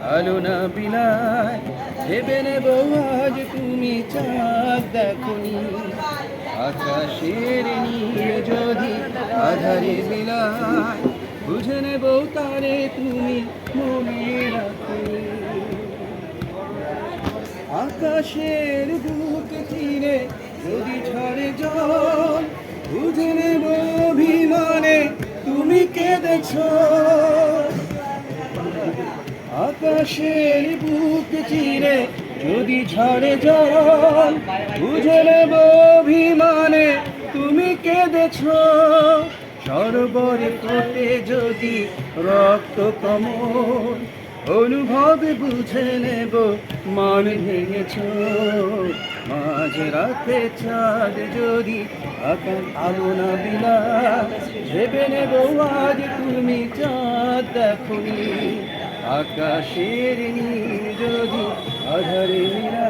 আলো না বিলায় ভেবে নেব আজ তুমি চাঁদ দেখনি আকাশের নীল যদি আধারে বিলায় বুঝে নেব তারে তুমি মনে রাখনি আকাশের বুক চিরে যদি ঝরে জল বুঝে নেব অভিমানে তুমি কেঁদেছ আকাশের বুক চিরে যদি ঝরে জল বুঝে নেব অভিমানে তুমি কেঁদেছ সরোবরে ফোটে যদি রক্ত কমল অনুভবে বুঝে নেব মান ভেঙেছ মাঝ রাতে চাঁদ যদি আকাশ আলো না বিলা ভেবে নেব আজ তুমি চাঁদ দেখনি আকাশের নীল যদি আধারে মিলা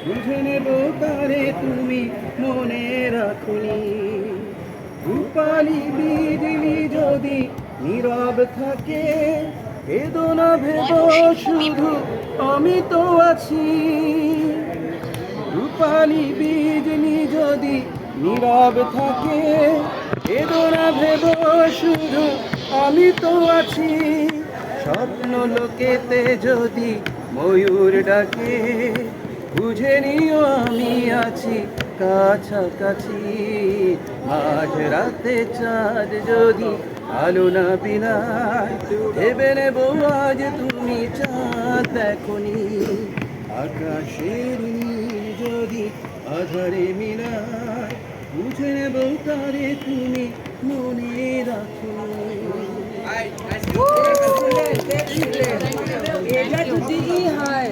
বুঝে নেব তারে তুমি মনে রাখনি রূপালি বিজলি যদি নীরব থাকে বেদনা ভেব শুধু আমি তো আছি রূপালি বিজলি যদি নীরব থাকে বেদনা ভেব শুধু আমি তো আছি স্বপ্ন লোকেতে যদি ময়ূর ডাকে বুঝে নিও আমি আছি কাছাকাছি মাঝ রাতে চাঁদ যদি আলো না বিলায় ভেবে নেব আজ তুমি চাঁদ দেখনি আকাশের নীল যদি আধারে মিলায় বুঝে নেব তারে তুমি মনে রাখো এটা তো দিই হয়